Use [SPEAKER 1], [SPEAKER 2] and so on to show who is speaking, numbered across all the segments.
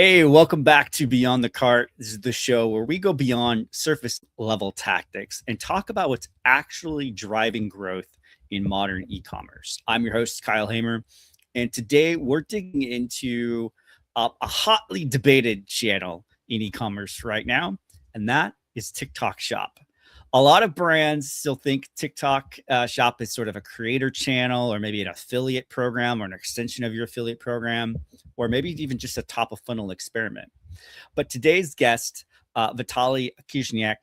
[SPEAKER 1] Hey, welcome back to Beyond the Cart. This is the show where we go beyond surface level tactics and talk about what's actually driving growth in modern e commerce. I'm your host, Kyle Hamer, and today we're digging into a hotly debated channel in e commerce right now, and that is TikTok Shop. A lot of brands still think TikTok Shop is sort of a creator channel or maybe an affiliate program or an extension of your affiliate program, or maybe even just a top of funnel experiment. But today's guest, Vitaly Kuzniak,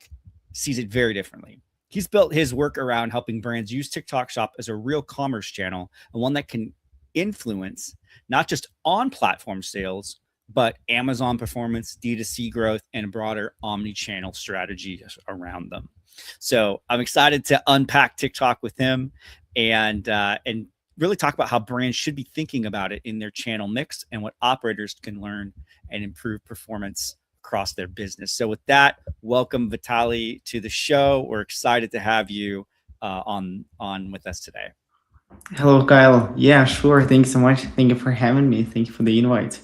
[SPEAKER 1] sees it very differently. He's built his work around helping brands use TikTok Shop as a real commerce channel and one that can influence not just on platform sales, but Amazon performance, D2C growth, and broader omni-channel strategy around them. So I'm excited to unpack TikTok with him and really talk about how brands should be thinking about it in their channel mix and what operators can learn and improve performance across their business. So with that, welcome Vitaly to the show. We're excited to have you on with us today.
[SPEAKER 2] Hello, Kyle. Yeah, sure. Thanks so much. Thank you for having me. Thank you for the invite.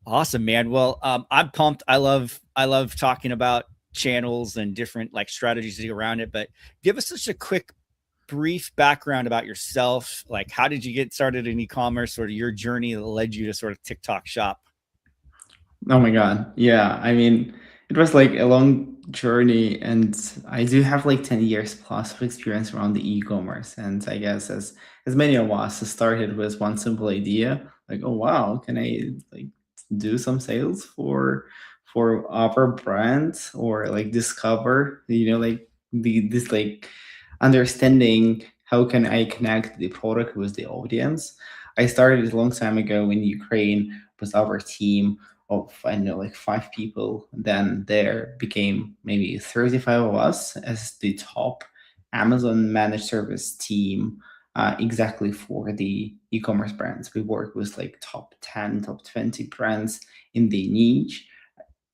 [SPEAKER 1] Awesome, man. Well, I'm pumped. I love talking about channels and different like strategies around it. But give us just a quick, brief background about yourself. Like, how did you get started in e-commerce? Sort of your journey that led you to sort of TikTok Shop.
[SPEAKER 2] Oh my God. Yeah, I mean, it was like a long journey, and I do have like 10 years plus of experience around the e-commerce. And I guess as many of us, it started with one simple idea, like, oh wow, can I like do some sales for our brand or like discover, like this like understanding how can I connect the product with the audience. I started a long time ago in Ukraine with our team of I don't know like 5 people. Then there became maybe 35 of us as the top Amazon managed service team, exactly for the e-commerce brands. We work with like top 10, top 20 brands in the niche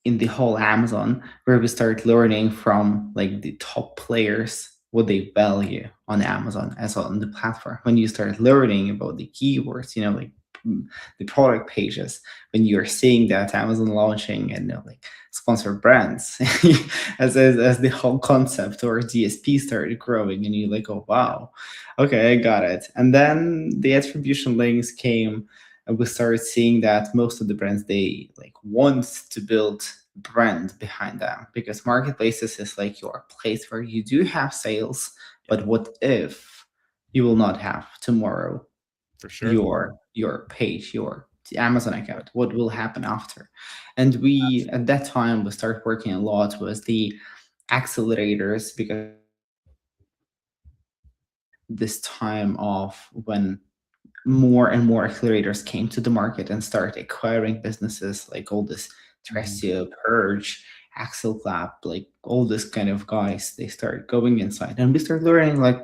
[SPEAKER 2] in the whole Amazon, where we start learning from like the top players what they value on Amazon as on the platform. When you start learning about the keywords, like mm, the product pages, when you're seeing that Amazon launching and like sponsored brands as the whole concept or DSP started growing, and you're like, oh wow, okay, I got it. And then the attribution links came, and we started seeing that most of the brands, they like want to build brand behind them, because marketplaces is like your place where you do have sales,
[SPEAKER 1] Yep,
[SPEAKER 2] but what if you will not have tomorrow
[SPEAKER 1] for sure.
[SPEAKER 2] your page, your Amazon account? What will happen after? And we at that time we started working a lot with the accelerators, because this time of when more and more accelerators came to the market and started acquiring businesses like all this
[SPEAKER 1] Mhm.
[SPEAKER 2] Trestio, Purge, Axel Clap, like all this kind of guys, they start going inside and we start learning like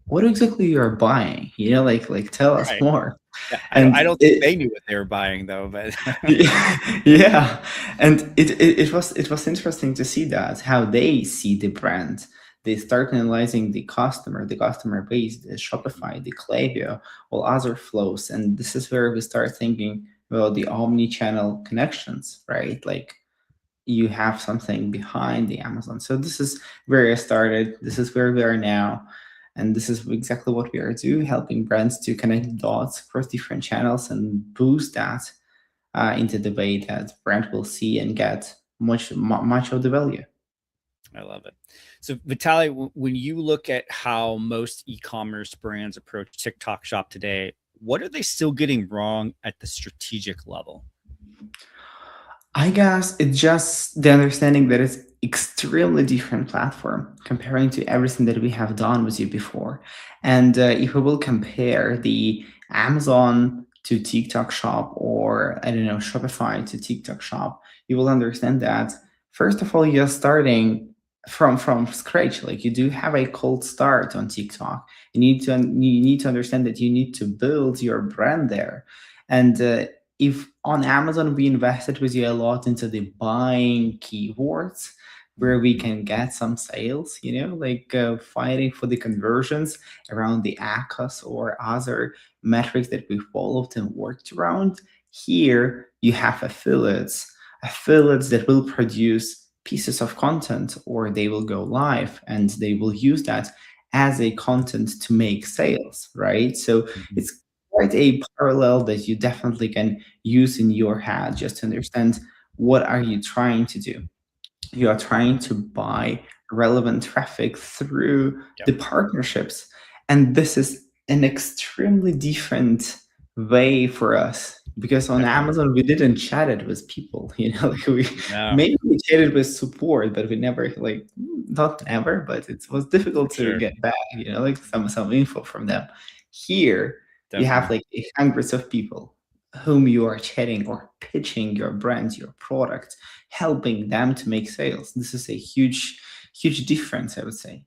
[SPEAKER 2] what exactly you're buying, like tell us
[SPEAKER 1] Right.
[SPEAKER 2] more.
[SPEAKER 1] Yeah. I
[SPEAKER 2] And
[SPEAKER 1] don't think they knew what they were buying though, but
[SPEAKER 2] yeah, and it was interesting to see that how they see the brand. They start analyzing the customer base, the Shopify, the Klaviyo, all other flows, and this is where we start thinking about the omni-channel connections, right? Like you have something behind the Amazon. So this is where I started. This is where we are now. And this is exactly what we are doing, helping brands to connect dots across different channels and boost that into the way that brand will see and get much of the value.
[SPEAKER 1] I love it. So, Vitaly, when you look at how most e-commerce brands approach TikTok Shop today, what are they still getting wrong at the strategic level?
[SPEAKER 2] I guess it's just the understanding that it's extremely different platform comparing to everything that we have done with you before. And if we will compare the Amazon to TikTok Shop, or I don't know, Shopify to TikTok Shop, you will understand that first of all you're starting from scratch. Like you do have a cold start on TikTok. You need to understand that you need to build your brand there. And if on Amazon we invested with you a lot into the buying keywords where we can get some sales, like fighting for the conversions around the ACOS or other metrics that we followed and worked around. Here you have affiliates that will produce pieces of content, or they will go live and they will use that as a content to make sales, right? So
[SPEAKER 1] Mhm.
[SPEAKER 2] it's quite a parallel that you definitely can use in your head just to understand what are you trying to do. You are trying to buy relevant traffic through
[SPEAKER 1] Yep.
[SPEAKER 2] the partnerships. And this is an extremely different way for us, because on
[SPEAKER 1] Definitely.
[SPEAKER 2] Amazon we didn't chat it with people, like we
[SPEAKER 1] No,
[SPEAKER 2] maybe we chatted with support, but we never like, not never, but it was
[SPEAKER 1] for
[SPEAKER 2] difficult to
[SPEAKER 1] sure.
[SPEAKER 2] get back, like some info from them. Here you have
[SPEAKER 1] Definitely.
[SPEAKER 2] like hundreds of people whom you are chatting or pitching your brand, your product, helping them to make sales. This is a huge difference, I would say.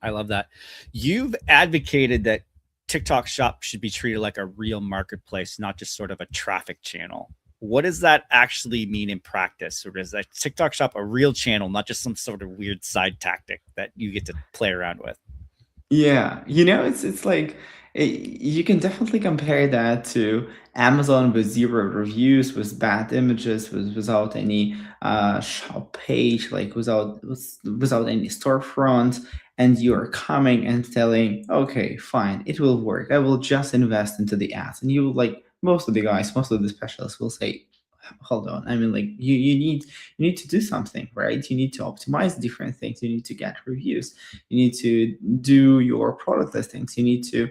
[SPEAKER 1] I love that. You've advocated that TikTok Shop should be treated like a real marketplace, not just sort of a traffic channel. What does that actually mean in practice? Or is that TikTok Shop a real channel, not just some sort of weird side tactic that you get to play around with?
[SPEAKER 2] Yeah, it's like you can definitely compare that to Amazon with zero reviews, with bad images, without any shop page, like without any storefront, and you're coming and telling, okay, fine, it will work. I will just invest into the ads, and you like most of the guys, most of the specialists will say, hold on. I mean, like you need to do something, right? You need to optimize different things. You need to get reviews. You need to do your product listings. You need to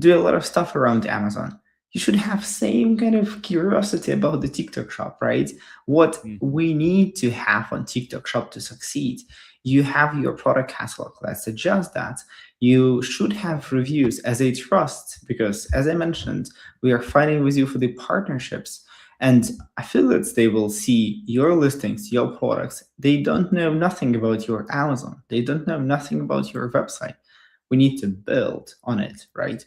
[SPEAKER 2] do a lot of stuff around Amazon. You should have same kind of curiosity about the TikTok shop, right? What
[SPEAKER 1] Mhm.
[SPEAKER 2] we need to have on TikTok shop to succeed. You have your product catalog. Let's adjust that. You should have reviews as a trust, because as I mentioned, we are fighting with you for the partnerships. And affiliates, they will see your listings, your products. They don't know nothing about your Amazon. They don't know nothing about your website. We need to build on it, right?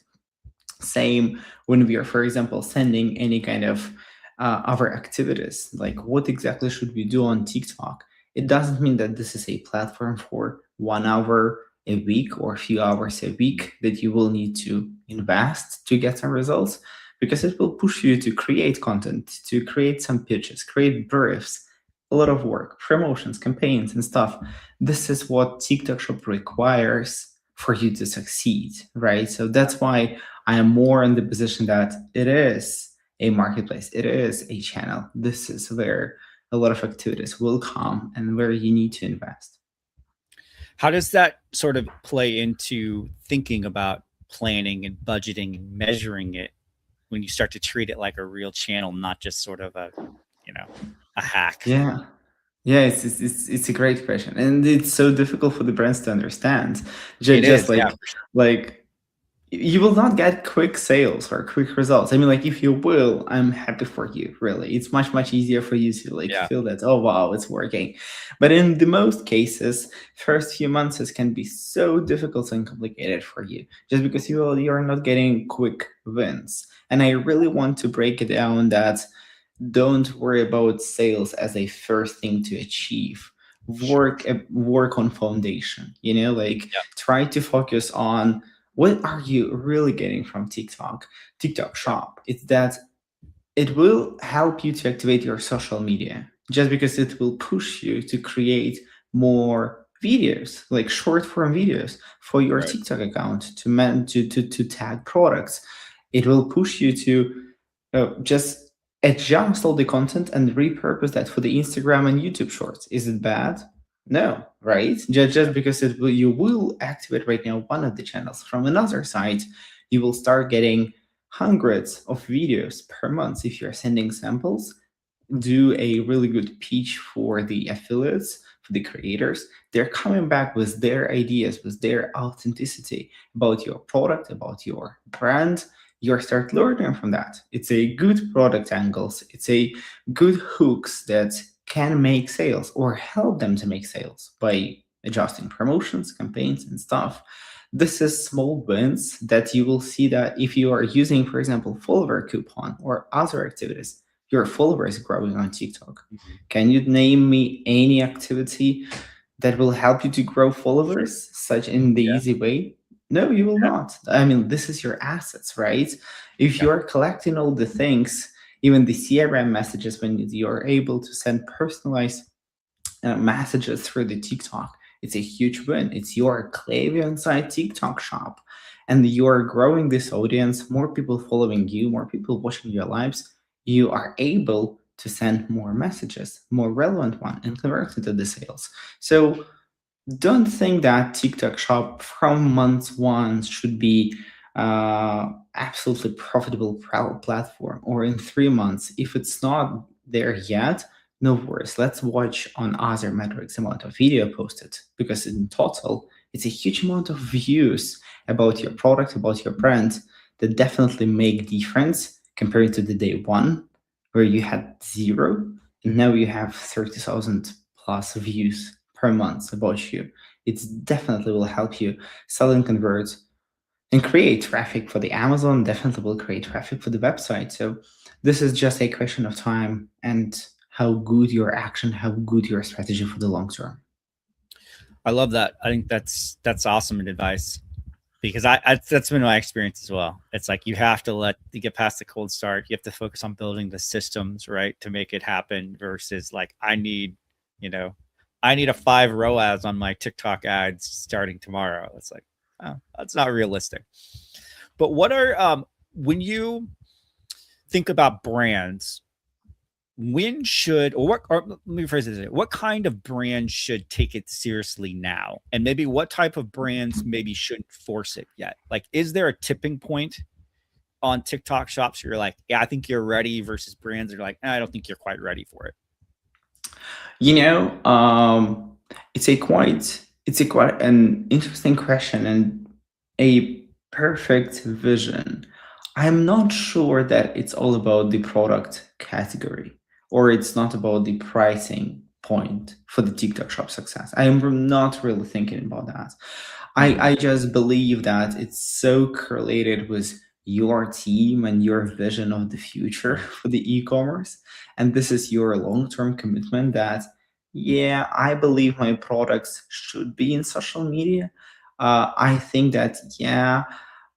[SPEAKER 2] Same when we are, for example, sending any kind of other activities, like what exactly should we do on TikTok. It doesn't mean that this is a platform for 1 hour a week or a few hours a week that you will need to invest to get some results, because it will push you to create content, to create some pitches, create briefs, a lot of work, promotions, campaigns, and stuff. This is what TikTok shop requires for you to succeed, right? So that's why I am more in the position that it is a marketplace, it is a channel. This is where a lot of activities will come and where you need to invest.
[SPEAKER 1] How does that sort of play into thinking about planning and budgeting and measuring it when you start to treat it like a real channel, not just sort of you know, a hack?
[SPEAKER 2] Yeah. Yeah, it's a great question, and it's so difficult for the brands to understand.
[SPEAKER 1] It
[SPEAKER 2] Just
[SPEAKER 1] is,
[SPEAKER 2] like
[SPEAKER 1] yeah, for sure.
[SPEAKER 2] you will not get quick sales or quick results. I mean, like if you will, I'm happy for you. Really, it's much easier for you to like
[SPEAKER 1] Yeah,
[SPEAKER 2] feel that, oh wow, it's working. But in the most cases, first few months can be so difficult and complicated for you, just because you're not getting quick wins. And I really want to break it down that don't worry about sales as a first thing to achieve.
[SPEAKER 1] for sure.
[SPEAKER 2] Work on foundation, like
[SPEAKER 1] Yep,
[SPEAKER 2] try to focus on what are you really getting from TikTok
[SPEAKER 1] yep,
[SPEAKER 2] shop. It's that it will help you to activate your social media, just because it will push you to create more videos, like short form videos for your
[SPEAKER 1] right.
[SPEAKER 2] TikTok account to tag products. It will push you to just adjust all the content and repurpose that for the Instagram and YouTube shorts. Is it bad? No, right? Just
[SPEAKER 1] Yep.
[SPEAKER 2] because you will activate right now one of the channels. From another side, you will start getting hundreds of videos per month if you're sending samples. Do a really good pitch for the affiliates, for the creators. They're coming back with their ideas, with their authenticity about your product, about your brand. You start learning from that. It's a good product angles. It's a good hooks that can make sales or help them to make sales by adjusting promotions, campaigns, and stuff. This is small wins that you will see that if you are using, for example, follower coupon or other activities, your followers growing on TikTok.
[SPEAKER 1] Mhm.
[SPEAKER 2] Can you name me any activity that will help you to grow
[SPEAKER 1] Sure.
[SPEAKER 2] followers such in the
[SPEAKER 1] Yeah,
[SPEAKER 2] easy way? No, you will
[SPEAKER 1] yeah,
[SPEAKER 2] not. I mean, this is your assets, right? If
[SPEAKER 1] yeah.
[SPEAKER 2] you're collecting all the things, Even the CRM messages, when you're able to send personalized messages through the TikTok, it's a huge win. It's your Klaviyo inside TikTok shop, and you're growing this audience. More people following you, more people watching your lives. You are able to send more messages, more relevant one, and convert into the sales. So don't think that TikTok Shop from month one should be absolutely profitable platform, or in 3 months. If it's not there yet, no worries. Let's watch on other metrics, amount of video posted, because in total, it's a huge amount of views about your product, about your brand, that definitely make difference compared to the day one where you had zero, and now you have 30,000 plus views per month about you. It definitely will help you sell and convert and create traffic for the Amazon, definitely will create traffic for the website. So this is just a question of time and how good your action, how good your strategy for the long term.
[SPEAKER 1] I love that. I think that's awesome advice, because I that's been my experience as well. It's like you have to let you get past the cold start. You have to focus on building the systems, right, to make it happen, versus like you know, I need a 5 ROAS on my TikTok ads starting tomorrow. It's like, oh, that's not realistic. But what are when you think about brands, when should, or let me phrase this, what kind of brand should take it seriously now, and maybe what type of brands maybe shouldn't force it yet? Like, is there a tipping point on TikTok shops where you're like, yeah, I think you're ready, versus brands that are like, I don't think you're quite ready for it?
[SPEAKER 2] You know, it's a quite an interesting question and a perfect vision. I'm not sure that it's all about the product category, or it's not about the pricing point for the TikTok shop success. I'm not really thinking about that. I just believe that it's so correlated with your team and your vision of the future for the e-commerce. And this is your long-term commitment that, yeah, I believe my products should be in social media. I think that, yeah,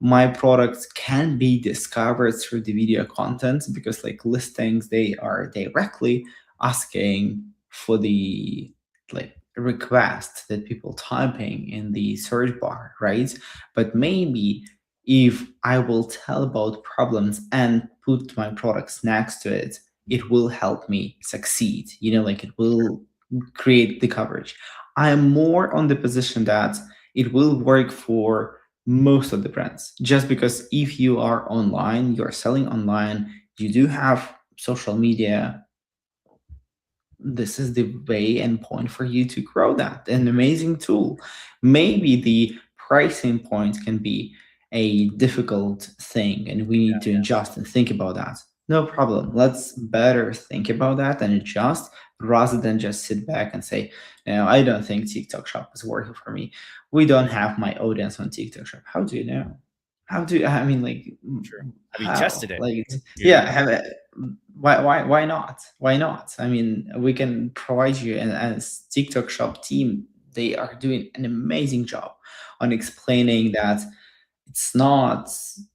[SPEAKER 2] my products can be discovered through the video content, because like listings, they are directly asking for the like request that people typing in the search bar, right? But maybe if I will tell about problems and put my products next to it, it will help me succeed. Like it will create the coverage. I'm more on the position that it will work for most of the brands, just because if you are online, you're selling online, you do have social media, this is the way and point for you to grow that. An amazing tool. Maybe the pricing point can be a difficult thing and we need to adjust and think about that. No problem. Let's better think about that and adjust, rather than just sit back and say, I don't think TikTok shop is working for me. We don't have my audience on TikTok shop. How do you know? I mean, like,
[SPEAKER 1] Sure. Have you
[SPEAKER 2] how?
[SPEAKER 1] tested it?
[SPEAKER 2] Like,
[SPEAKER 1] You
[SPEAKER 2] yeah, have it. Why not? Why not? I mean, we can provide you, and as TikTok shop team, they are doing an amazing job on explaining that it's not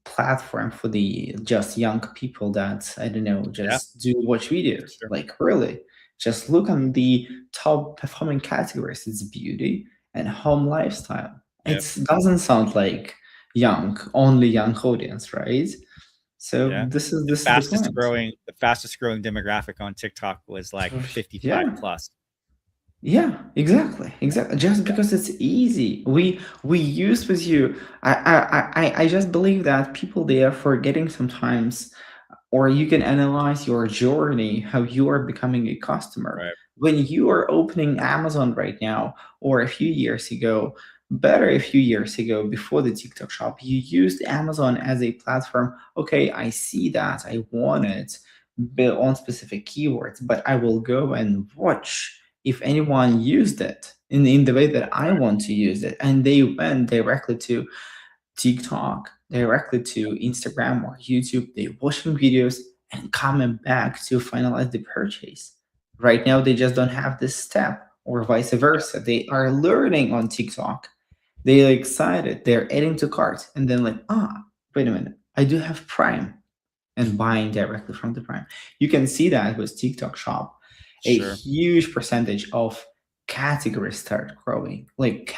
[SPEAKER 2] platform for the just young people that, I don't know,
[SPEAKER 1] Yeah,
[SPEAKER 2] just do watch videos.
[SPEAKER 1] sure.
[SPEAKER 2] Like, really, just look on the top performing categories. It's beauty and home lifestyle.
[SPEAKER 1] Yeah,
[SPEAKER 2] It doesn't sound like only young audience, right? So
[SPEAKER 1] yeah.
[SPEAKER 2] this is the point.
[SPEAKER 1] The fastest growing demographic on TikTok was like 55
[SPEAKER 2] Yeah.
[SPEAKER 1] plus.
[SPEAKER 2] Yeah, exactly. Just
[SPEAKER 1] Yeah,
[SPEAKER 2] because it's easy, we use with you. I just believe that people, they are forgetting sometimes, or you can analyze your journey, how you are becoming a customer.
[SPEAKER 1] right.
[SPEAKER 2] When you are opening Amazon right now, or a few years ago, better a few years ago, before the TikTok shop, you used Amazon as a platform. Okay, I see that, I want it, built on specific keywords, but I will go and watch if anyone used it in the way that I want to use it. And they went directly to TikTok, directly to Instagram or YouTube. They're watching videos and coming back to finalize the purchase. Right now, they just don't have this step, or vice versa. They are learning on TikTok. They're excited. They're adding to cart, and then like, wait a minute, I do have Prime. and buying directly from the Prime. You can see that with TikTok Shop, a
[SPEAKER 1] Sure.
[SPEAKER 2] huge percentage of categories start growing, like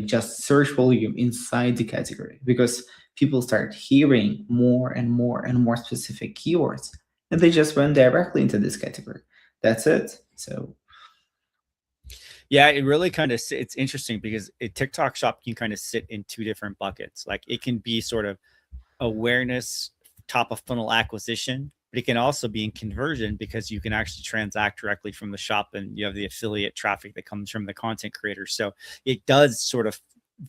[SPEAKER 2] just search volume inside the category, because people start hearing more and more and more specific keywords, and they just went directly into this category. That's it. So
[SPEAKER 1] Yeah, it really kind of it's interesting because a TikTok shop can kind of sit in two different buckets. Like it can be sort of awareness, top of funnel acquisition, but it can also be in conversion because you can actually transact directly from the shop and you have the affiliate traffic that comes from the content creator. So it does sort of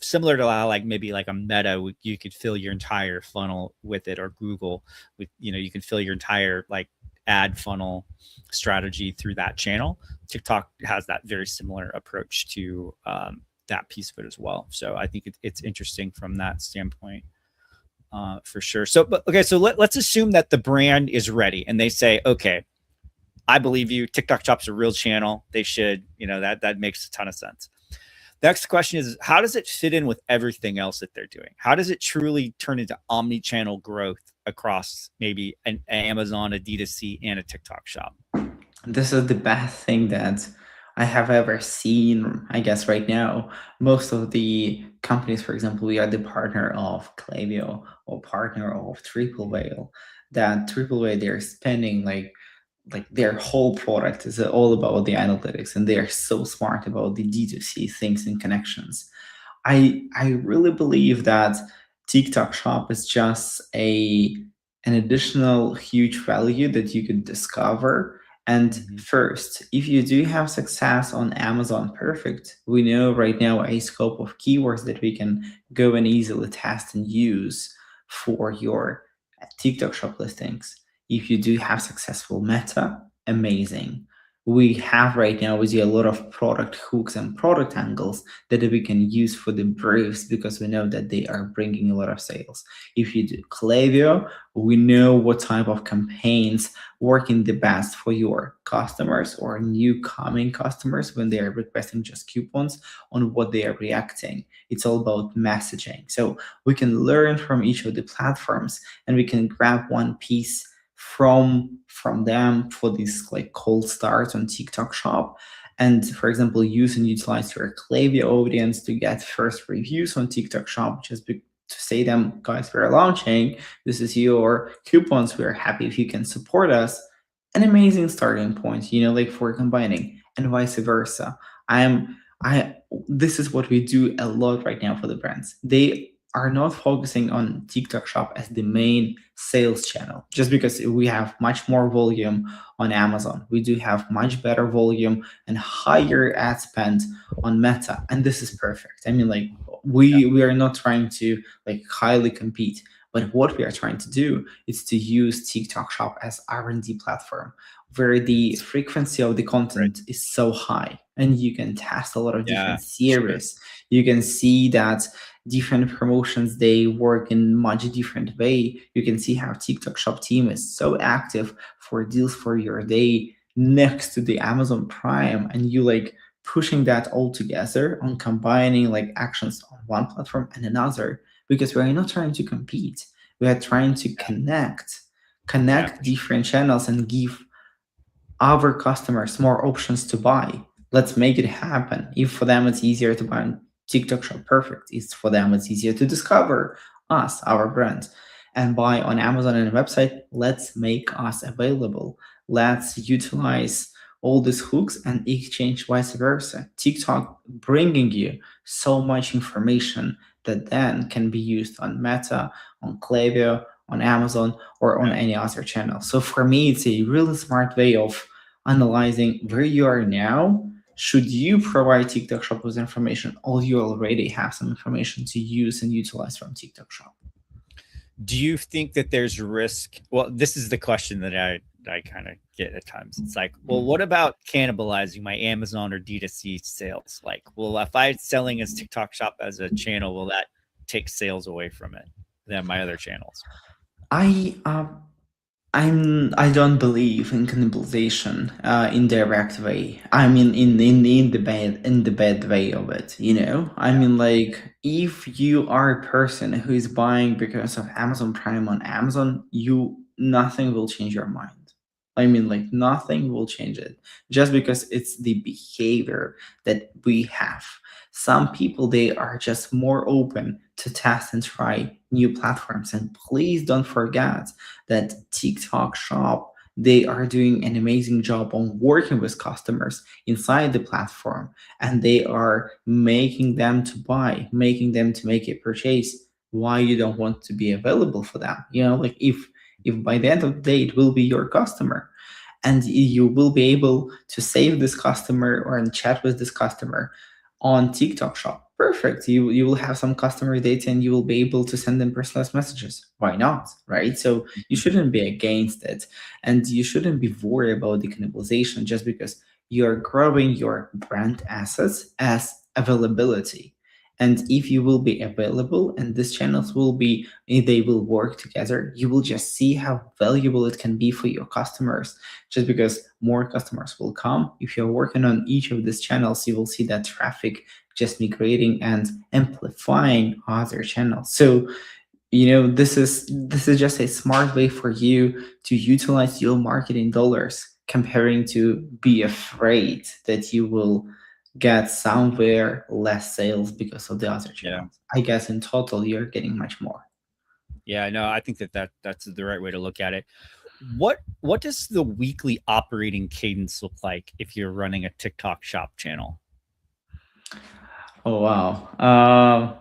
[SPEAKER 1] similar to how like maybe like a Meta, you could fill your entire funnel with it, or Google with, you can fill your entire like ad funnel strategy through that channel. TikTok has that very similar approach to that piece of it as well. So I think it's interesting from that standpoint. For sure. So, but okay, so let's assume that the brand is ready and they say, okay, I believe you. TikTok Shop's a real channel. They should, that makes a ton of sense. The next question is, how does it fit in with everything else that they're doing? How does it truly turn into omni-channel growth across maybe an Amazon, a D2C, and a TikTok Shop?
[SPEAKER 2] this is the best thing that I have ever seen, I guess, right now. Most of the companies, for example, we are the partner of Klaviyo or partner of Triple Whale. That Triple Whale, they're spending like their whole product is all about the analytics, and they are so smart about the D2C things and connections. I really believe that TikTok Shop is just an additional huge value that you could discover. And
[SPEAKER 1] Mm-hmm.
[SPEAKER 2] first, if you do have success on Amazon, perfect. We know right now a scope of keywords that we can go and easily test and use for your TikTok Shop listings. If you do have successful Meta, amazing. We have right now with you a lot of product hooks and product angles that we can use for the briefs, because we know that they are bringing a lot of sales. If you do Klaviyo, we know what type of campaigns working the best for your customers or new coming customers when they are requesting just coupons, on what they are reacting. It's all about messaging. So we can learn from each of the platforms, and we can grab one piece from them for this like cold start on TikTok Shop. And for example, use and utilize your Klaviyo audience to get first reviews on TikTok Shop, to say them, guys, we're launching. This is your coupons. We're happy if you can support us. An amazing starting point, like for combining, and vice versa. I This is what we do a lot right now for the brands. They are not focusing on TikTok Shop as the main sales channel, just because we have much more volume on Amazon. We do have much better volume and higher ad spend on Meta, and this is perfect. I mean, like we are not trying to like highly compete, but what we are trying to do is to use TikTok Shop as R&D platform, where the frequency of the
[SPEAKER 1] Right.
[SPEAKER 2] content is so high, and you can test a lot of
[SPEAKER 1] Yeah,
[SPEAKER 2] different
[SPEAKER 1] sure.
[SPEAKER 2] series. You can see that different promotions, they work in much different way. You can see how TikTok Shop team is so active for deals for your day next to the Amazon Prime, and you like pushing that all together on combining like actions on one platform and another, because we're not trying to compete. We are trying to
[SPEAKER 1] Yeah,
[SPEAKER 2] connect
[SPEAKER 1] for sure.
[SPEAKER 2] different channels and give our customers more options to buy. Let's make it happen. If for them it's easier to buy on TikTok Shop, perfect. It's for them it's easier to discover us, our brand, and buy on Amazon and website. Let's make us available. Let's utilize all these hooks and exchange vice versa. TikTok bringing you so much information that then can be used on Meta, on Klaviyo, on Amazon, or on
[SPEAKER 1] Yeah.
[SPEAKER 2] any other channel. So for me, it's a really smart way of analyzing where you are now. Should you provide TikTok Shop with information, or you already have some information to use and utilize from TikTok Shop?
[SPEAKER 1] Do you think that there's risk? Well, this is the question that I kind of get at times. It's like, well, what about cannibalizing my Amazon or D2C sales? Like, well, if I'm selling as TikTok Shop as a channel, will that take sales away from it than my other channels?
[SPEAKER 2] I I don't believe in cannibalization in direct way. I mean, in the bad way of it. I mean, like if you are a person who is buying because of Amazon Prime on Amazon, you nothing will change your mind. I mean, like, nothing will change it just because it's the behavior that we have. Some people, they are just more open to test and try new platforms. And please don't forget that TikTok Shop, they are doing an amazing job on working with customers inside the platform, and they are making them to buy, making them to make a purchase. Why you don't want to be available for them? Like, if by the end of the day it will be your customer, and you will be able to save this customer or chat with this customer on TikTok Shop. Perfect. You will have some customer data and you will be able to send them personalized messages. Why not? Right? So you shouldn't be against it, and you shouldn't be worried about the cannibalization just because you're growing your brand assets as availability. And if you will be available and these channels will be, they will work together, you will just see how valuable it can be for your customers, just because more customers will come. If you're working on each of these channels, you will see that traffic just migrating and amplifying other channels. So this is just a smart way for you to utilize your marketing dollars, comparing to be afraid that you will get somewhere less sales because of the other
[SPEAKER 1] Yeah.
[SPEAKER 2] channels. I guess in total you're getting much more.
[SPEAKER 1] Yeah, no, I think that's the right way to look at it. What does the weekly operating cadence look like if you're running a TikTok shop channel?
[SPEAKER 2] Oh wow.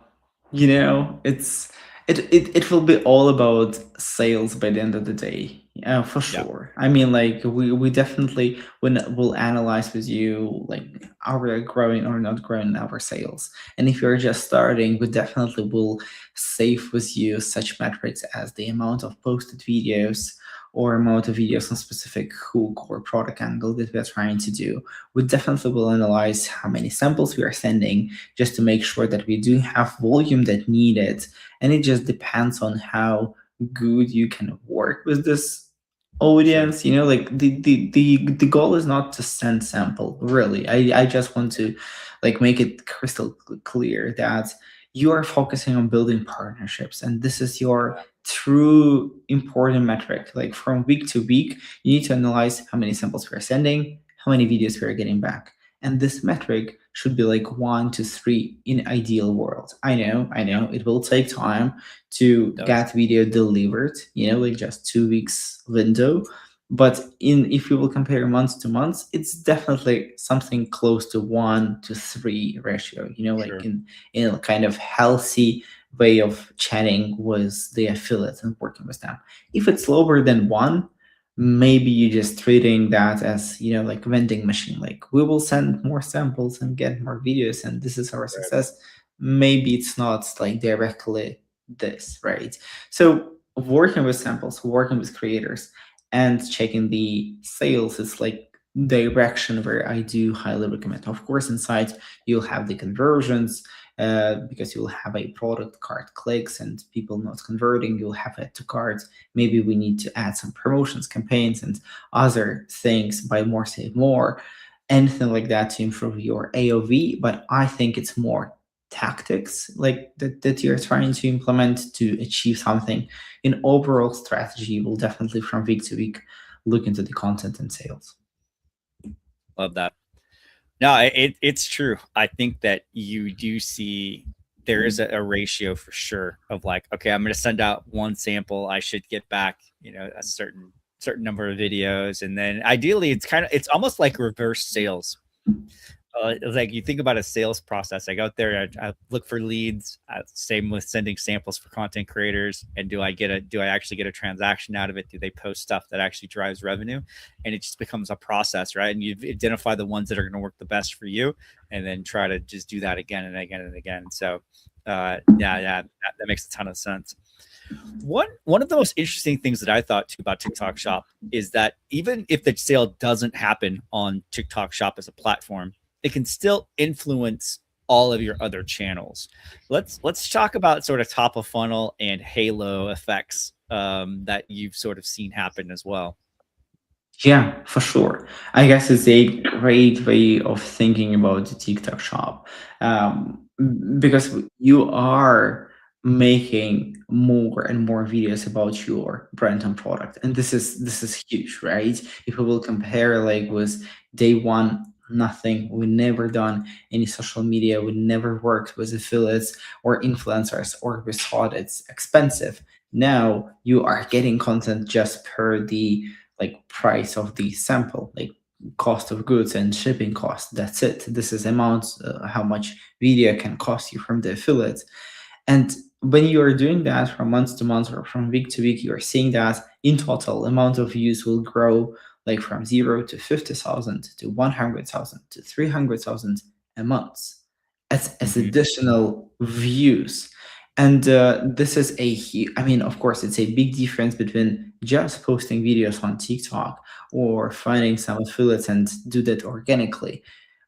[SPEAKER 2] It will be all about sales by the end of the day. For
[SPEAKER 1] Yeah,
[SPEAKER 2] sure. I mean, like, we definitely will analyze with you, like, are we growing or not growing our sales. And if you're just starting, we definitely will save with you such metrics as the amount of posted videos or amount of videos on specific hook or product angle that we are trying to do. We definitely will analyze how many samples we are sending, just to make sure that we do have volume that needed. And it just depends on how good you can work with this
[SPEAKER 1] sure.
[SPEAKER 2] audience. Like, the goal is not to send sample, really. I just want to, like, make it crystal clear that you are focusing on building partnerships, and this is your true important metric. Like, from week to week, you need to analyze how many samples we are sending, how many videos we are getting back. And this metric should be like 1 to 3 in ideal world. I know it will take time to
[SPEAKER 1] It does.
[SPEAKER 2] get video delivered, like just 2 weeks window. But if you will compare months to months, it's definitely something close to 1 to 3 ratio, like
[SPEAKER 1] Sure.
[SPEAKER 2] in a kind of healthy way of chatting with the affiliates and working with them. If it's lower than one, maybe you're just treating that as, like, vending machine. Like, we will send more samples and get more videos and this is our
[SPEAKER 1] Right.
[SPEAKER 2] success. Maybe it's not like directly this, right? So working with samples, working with creators, and checking the sales is like direction where I do highly recommend. Of course, inside you'll have the conversions, because you'll have a product cart clicks and people not converting. You'll have add to carts. Maybe we need to add some promotions, campaigns, and other things, buy more, save more, anything like that to improve your AOV. But I think it's more tactics like that you're trying to implement to achieve something. In overall strategy, will definitely from week to week look into the content and sales.
[SPEAKER 1] Love that. No, it's true. I think that you do see there is a ratio for sure of like, okay, I'm going to send out one sample. I should get back, a certain number of videos, and then ideally, it's almost like reverse sales. It's like you think about a sales process. I go out there, I look for leads. Same with sending samples for content creators. And do I actually get a transaction out of it? Do they post stuff that actually drives revenue? And it just becomes a process, right? And you identify the ones that are going to work the best for you, and then try to just do that again and again and again. So, yeah, that makes a ton of sense. One of the most interesting things that I thought too about TikTok Shop is that even if the sale doesn't happen on TikTok Shop as a platform, it can still influence all of your other channels. Let's talk about sort of top of funnel and halo effects that you've sort of seen happen as well.
[SPEAKER 2] Yeah, for sure. I guess it's a great way of thinking about the TikTok shop, because you are making more and more videos about your brand and product. And this is huge, right? If we will compare like with day one, nothing, we never done any social media, we never worked with affiliates or influencers, or we thought it's expensive. Now you are getting content just per the like price of the sample, like cost of goods and shipping cost. That's it. This is amount, how much video can cost you from the affiliates. And when you are doing that from month to month or from week to week, you are seeing that in total amount of views will grow like from 0 to 50,000 to 100,000 to 300,000 a month as
[SPEAKER 1] Hmm.
[SPEAKER 2] additional views. And this is I mean, of course, it's a big difference between just posting videos on TikTok or finding some affiliates and do that organically.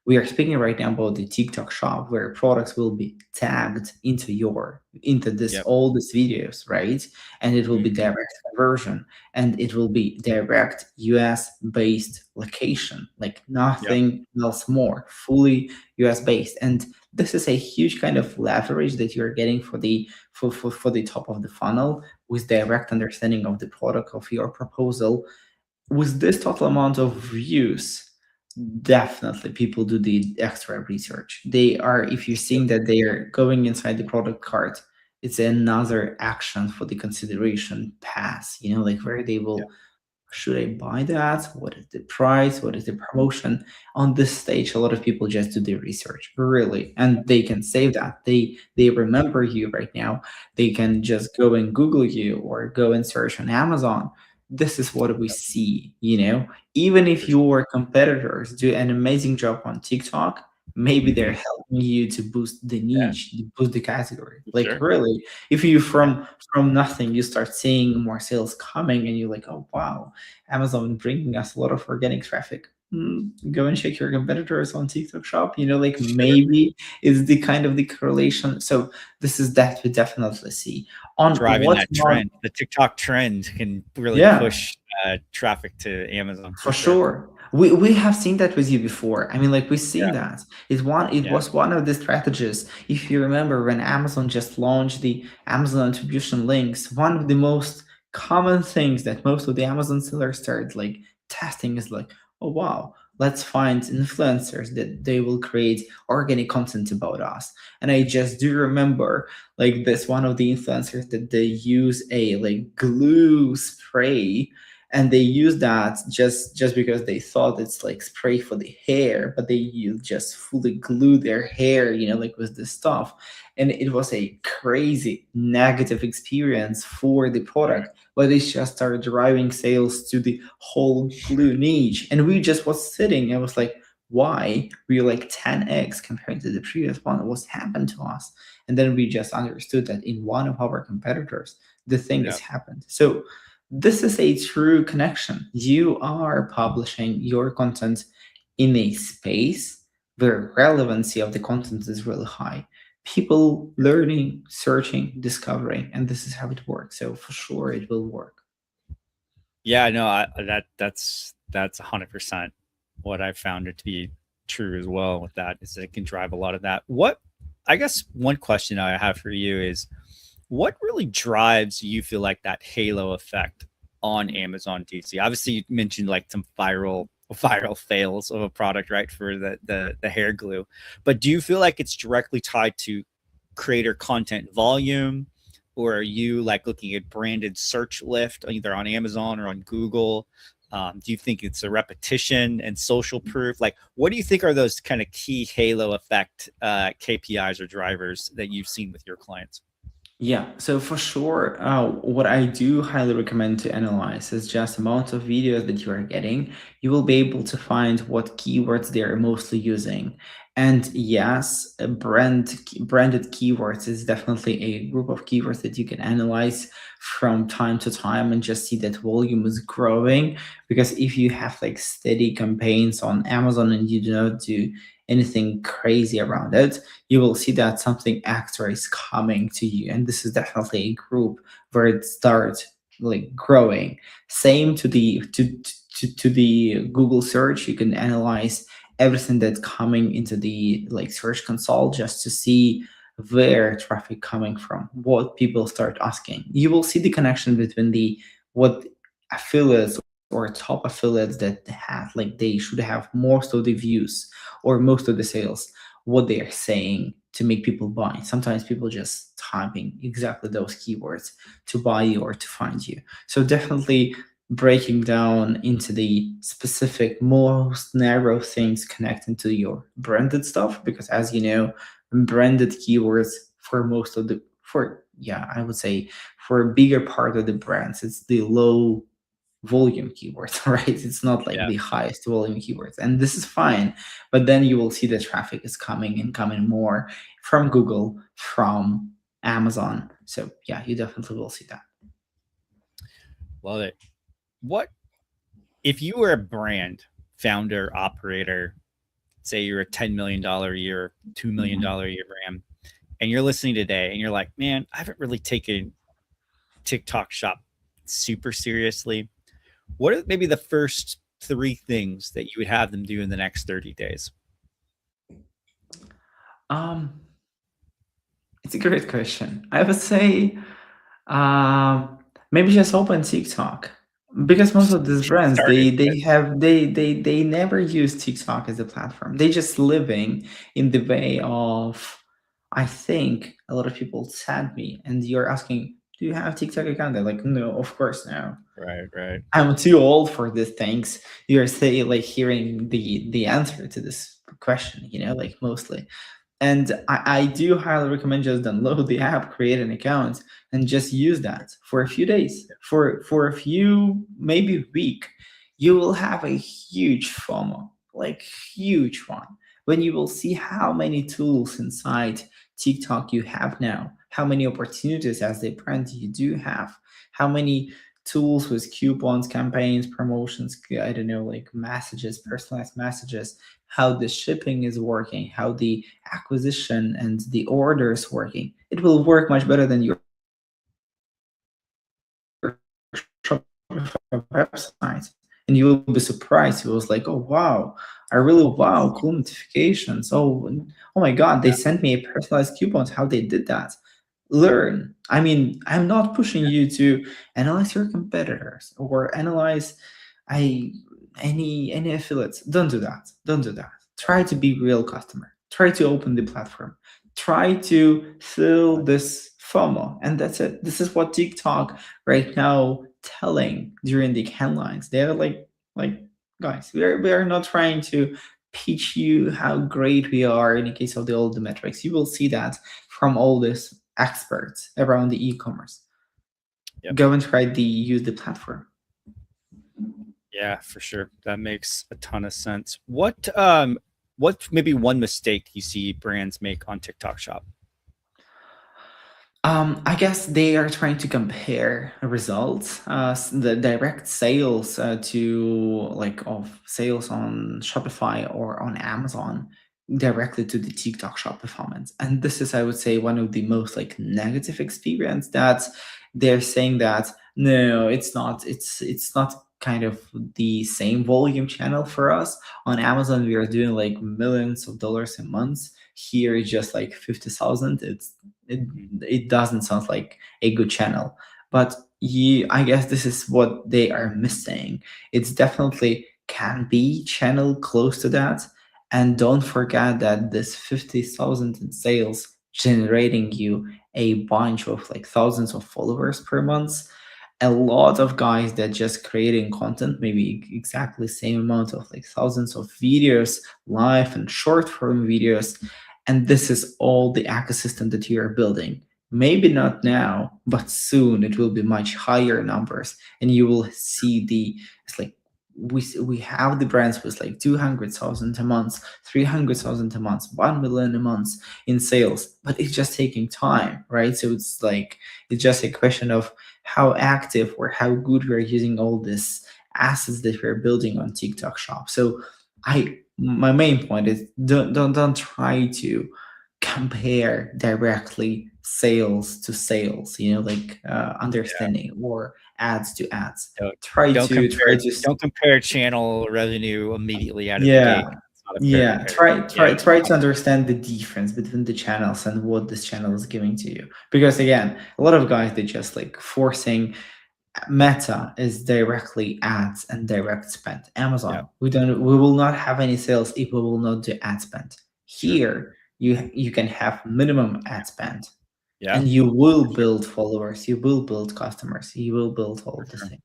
[SPEAKER 2] We are speaking right now about the TikTok shop where products will be tagged into this
[SPEAKER 1] Yep.
[SPEAKER 2] all these videos, right? And it will be
[SPEAKER 1] Hmm.
[SPEAKER 2] direct conversion, and it will be direct US based location, like
[SPEAKER 1] Yep.
[SPEAKER 2] nothing else more, fully US based. And this is a huge kind of leverage that you're getting for the top of the funnel with direct understanding of the product of your proposal. With this total amount of views, definitely people do the extra research. They are, if you're
[SPEAKER 1] Yep.
[SPEAKER 2] seeing that they are going inside the product cart, it's another action for the consideration pass, like where they
[SPEAKER 1] Yep.
[SPEAKER 2] will, should I buy that? What is the price? What is the promotion? On this stage, a lot of people just do their research, really, and they can save that. They remember you right now. They can just go and Google you or go and search on Amazon. This is what we
[SPEAKER 1] Yep.
[SPEAKER 2] see. Even if
[SPEAKER 1] For sure.
[SPEAKER 2] your competitors do an amazing job on TikTok, maybe they're
[SPEAKER 1] Hmm.
[SPEAKER 2] helping you to boost the
[SPEAKER 1] Yeah.
[SPEAKER 2] niche, to boost the category.
[SPEAKER 1] For
[SPEAKER 2] Like
[SPEAKER 1] sure.
[SPEAKER 2] really, if you
[SPEAKER 1] Yeah.
[SPEAKER 2] from nothing you start seeing more sales coming, and you're like, oh wow, Amazon bringing us a lot of organic traffic. Go and check your competitors on TikTok Shop. Like
[SPEAKER 1] Sure.
[SPEAKER 2] maybe is the kind of the correlation. So this is that we definitely see on
[SPEAKER 1] Driving
[SPEAKER 2] what
[SPEAKER 1] that
[SPEAKER 2] about,
[SPEAKER 1] trend. The TikTok trend can really
[SPEAKER 2] yeah.
[SPEAKER 1] push traffic to Amazon for
[SPEAKER 2] For
[SPEAKER 1] sure.
[SPEAKER 2] sure. We have seen that with you before. I mean, like we've seen
[SPEAKER 1] Yeah.
[SPEAKER 2] that. It
[SPEAKER 1] Yeah.
[SPEAKER 2] was one of the strategies. If you remember when Amazon just launched the Amazon attribution links, one of the most common things that most of the Amazon sellers started like testing is like, oh wow, let's find influencers that they will create organic content about us. And I just do remember like this one of the influencers that they use a like glue spray, and they use that just because they thought it's like spray for the hair, but just fully glue their hair, like with this stuff. And it was a crazy negative experience for the product, but it just started driving sales to the whole glue niche. And we just was sitting and was like, why we like 10x compared to the previous one? What's happened to us? And then we just understood that in one of our competitors the thing has
[SPEAKER 1] Yeah.
[SPEAKER 2] happened. So this is a true connection. You are publishing your content in a space where relevancy of the content is really high. People learning, searching, discovering, and this is how it works. So for sure it will work.
[SPEAKER 1] Yeah, no, that's 100% what I found it to be true as well with that is that it can drive a lot of that. What I guess one question I have for you is what really drives you feel like that halo effect on Amazon DC? Obviously you mentioned like some viral fails of a product, right? For the hair glue. But do you feel like it's directly tied to creator content volume, or are you like looking at branded search lift either on Amazon or on Google? Do you think it's a repetition and social proof? Like, what do you think are those kind of key halo effect KPIs or drivers that you've seen with your clients?
[SPEAKER 2] Yeah, so for sure, what I do highly recommend to analyze is just amount of videos that you are getting. You will be able to find what keywords they are mostly using. And yes, branded keywords is definitely a group of keywords that you can analyze from time to time and just see that volume is growing. Because if you have like steady campaigns on Amazon and you do not do anything crazy around it, you will see that something extra is coming to you. And this is definitely a group where it starts like growing. Same to the Google search. You can analyze everything that's coming into the like search console just to see where traffic coming from, what people start asking. You will see the connection between the what affiliates or top affiliates that have like they should have most of the views or most of the sales, what they are saying to make people buy. Sometimes people just typing exactly those keywords to buy you or to find you. So definitely breaking down into the specific, most narrow things connecting to your branded stuff, because as you know, branded keywords for most of the for yeah, I would say for a bigger part of the brands, it's the low volume keywords, right? It's not like
[SPEAKER 1] Yeah.
[SPEAKER 2] the highest volume keywords, and this is fine. But then you will see the traffic is coming and coming more from Google, from Amazon. So yeah, you definitely will see that.
[SPEAKER 1] Love it. What if you were a brand founder, operator, say you're a $10 million a year, $2 million a year brand, and you're listening today and you're like, man, I haven't really taken TikTok shop super seriously. What are maybe the first three things that you would have them do in the next 30 days?
[SPEAKER 2] Um, it's a great question. I would say Um, maybe just open TikTok, because most of these brands
[SPEAKER 1] Started.
[SPEAKER 2] they have they never use TikTok as a platform. They just living in the way of, I think a lot of people send me and you're asking, do you have TikTok account? They're like, no, of course no.
[SPEAKER 1] Right, right.
[SPEAKER 2] I'm too old for these things. You're say like hearing the answer to this question, like mostly. And I do highly recommend just download the app, create an account, and just use that for a few days, for a few maybe week. You will have a huge FOMO, like huge one, when you will see how many tools inside TikTok you have now, how many opportunities as a brand you do have, how many tools with coupons, campaigns, promotions, I don't know, like messages, personalized messages, how the shipping is working, how the acquisition and the orders working. It will work much better than your Shopify website. And you will be surprised. You was like, oh wow, I really wow, cool notifications. Oh my god, they sent me a personalized coupons. How they did that? Learn. I mean, I'm not pushing you to analyze your competitors or analyze I any affiliates. Don't do that. Don't do that. Try to be real customer. Try to open the platform. Try to fill this FOMO, and that's it. This is what TikTok right now telling during the headlines. They're like guys, we are not trying to pitch you how great we are in the case of all the metrics. You will see that from all these experts around the e-commerce.
[SPEAKER 1] Yep.
[SPEAKER 2] Go and try the use the platform.
[SPEAKER 1] Yeah, for sure. That makes a ton of sense. What maybe one mistake you see brands make on TikTok shop?
[SPEAKER 2] I guess they are trying to compare results, the direct sales to like of sales on Shopify or on Amazon directly to the TikTok shop performance. And this is, I would say, one of the most like negative experience that they're saying that no, it's not kind of the same volume channel for us. On Amazon, we are doing like millions of dollars a month. Here it's just like 50,000. It it doesn't sound like a good channel. But I guess this is what they are missing. It's definitely can be channel close to that. And don't forget that this 50,000 in sales generating you a bunch of like thousands of followers per month. A lot of guys that just creating content, maybe exactly same amount of like thousands of videos, live and short form videos, and this is all the ecosystem that you are building. Maybe not now, but soon it will be much higher numbers, and you will see it's like we have the brands with like 200,000 a month, 300,000 a month, 1 million a month in sales, but it's just taking time, right? So it's like it's just a question of how active or how good we're using all these assets that we're building on TikTok shop. So my main point is don't try to compare directly sales to sales, like
[SPEAKER 1] Yeah.
[SPEAKER 2] understanding or ads to ads.
[SPEAKER 1] Don't
[SPEAKER 2] Try
[SPEAKER 1] don't
[SPEAKER 2] to
[SPEAKER 1] compare
[SPEAKER 2] try to
[SPEAKER 1] don't compare channel revenue immediately out of the
[SPEAKER 2] yeah,
[SPEAKER 1] gate. Not a fair
[SPEAKER 2] Yeah,
[SPEAKER 1] comparison.
[SPEAKER 2] try
[SPEAKER 1] Yeah.
[SPEAKER 2] try try to understand the difference between the channels and what this channel is giving to you. Because again, a lot of guys they just like forcing. Meta is directly ads and direct spend.
[SPEAKER 1] Yeah.
[SPEAKER 2] Amazon, we will not have any sales if we will not do ad spend.
[SPEAKER 1] Sure.
[SPEAKER 2] Here, you can have minimum ad spend,
[SPEAKER 1] Yeah.
[SPEAKER 2] and you will
[SPEAKER 1] For sure.
[SPEAKER 2] build followers, you will build customers, you will build all
[SPEAKER 1] For
[SPEAKER 2] of the
[SPEAKER 1] sure.
[SPEAKER 2] things.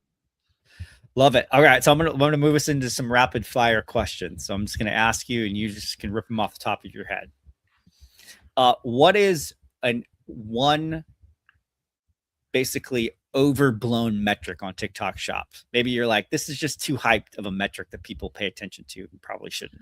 [SPEAKER 1] Love it. All right. So I'm gonna move us into some rapid fire questions. So I'm just gonna ask you, and you just can rip them off the top of your head. What is an one basically overblown metric on TikTok Shop? Maybe you're like, this is just too hyped of a metric that people pay attention to and probably shouldn't.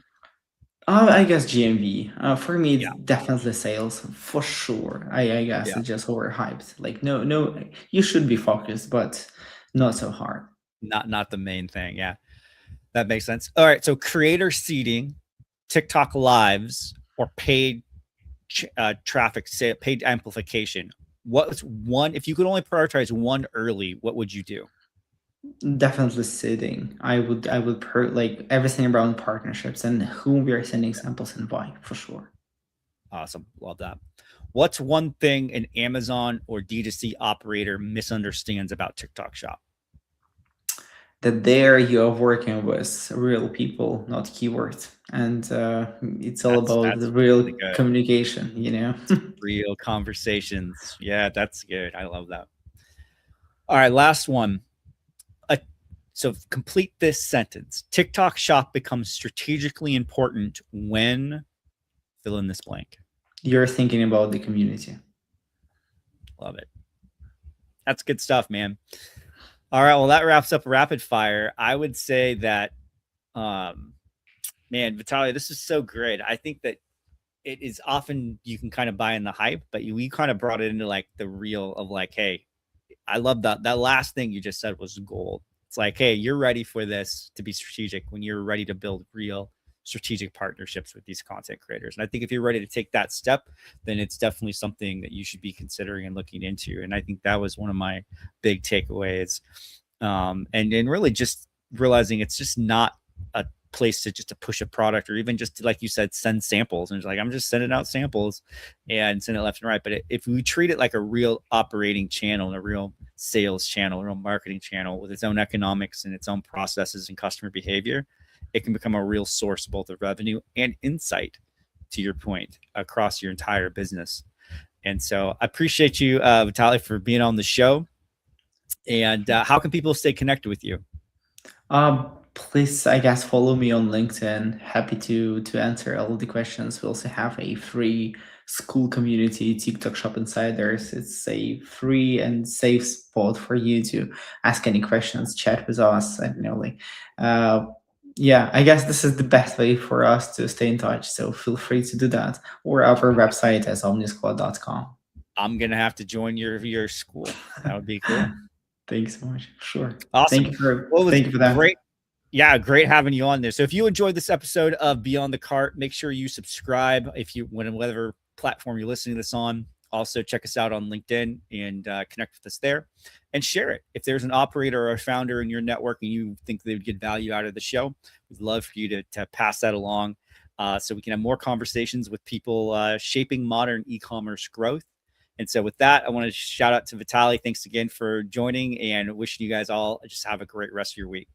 [SPEAKER 2] I guess GMV. For me, it's
[SPEAKER 1] Yeah.
[SPEAKER 2] definitely sales for sure. I guess
[SPEAKER 1] Yeah.
[SPEAKER 2] it's just overhyped. Like no, you should be focused, but not so hard.
[SPEAKER 1] Not the main thing. Yeah. That makes sense. All right. So creator seeding, TikTok lives, or paid traffic, say paid amplification. What's one, if you could only prioritize one early, what would you do?
[SPEAKER 2] Definitely sitting. I would like everything around partnerships and whom we are sending samples and why for sure.
[SPEAKER 1] Awesome. Love that. What's one thing an Amazon or D2C operator misunderstands about TikTok Shop?
[SPEAKER 2] That there you are working with real people, not keywords, and it's all about the
[SPEAKER 1] That's really
[SPEAKER 2] real
[SPEAKER 1] good.
[SPEAKER 2] communication. You know.
[SPEAKER 1] Real conversations. Yeah, that's good. I love that. All right, last one. So complete this sentence. TikTok Shop becomes strategically important when fill in this blank.
[SPEAKER 2] You're thinking about the community.
[SPEAKER 1] Love it. That's good stuff, man. All right, well, that wraps up rapid fire. I would say that, man, Vitaly, this is so great. I think that it is often you can kind of buy in the hype, but we kind of brought it into like the real of like, hey, I love that last thing you just said was gold. It's like, hey, you're ready for this to be strategic when you're ready to build real strategic partnerships with these content creators. And I think if you're ready to take that step, then it's definitely something that you should be considering and looking into. And I think that was one of my big takeaways. And really just realizing it's just not a place to just to push a product or even just to, like you said, send samples. And it's like, I'm just sending out samples and send it left and right. But if we treat it like a real operating channel and a real sales channel, a real marketing channel with its own economics and its own processes and customer behavior, it can become a real source both of revenue and insight, to your point, across your entire business. And so I appreciate you, Vitaly, for being on the show. And how can people stay connected with you?
[SPEAKER 2] Please, I guess, follow me on LinkedIn. Happy to answer all the questions. We also have a free school community, TikTok Shop Insiders. It's a free and safe spot for you to ask any questions, chat with us, and yeah, I guess this is the best way for us to stay in touch. So feel free to do that, or our website as omnisquad.com.
[SPEAKER 1] I'm gonna have to join your school. That would be cool.
[SPEAKER 2] Thanks so much. Sure.
[SPEAKER 1] Awesome.
[SPEAKER 2] Thank you for that.
[SPEAKER 1] Great. Yeah, great having you on there. So if you enjoyed this episode of Beyond the Cart, make sure you subscribe if you whatever platform you're listening to this on. Also check us out on LinkedIn and connect with us there and share it. If there's an operator or a founder in your network and you think they would get value out of the show, we'd love for you to pass that along so we can have more conversations with people shaping modern e-commerce growth. And so with that, I want to shout out to Vitaly. Thanks again for joining and wishing you guys all just have a great rest of your week.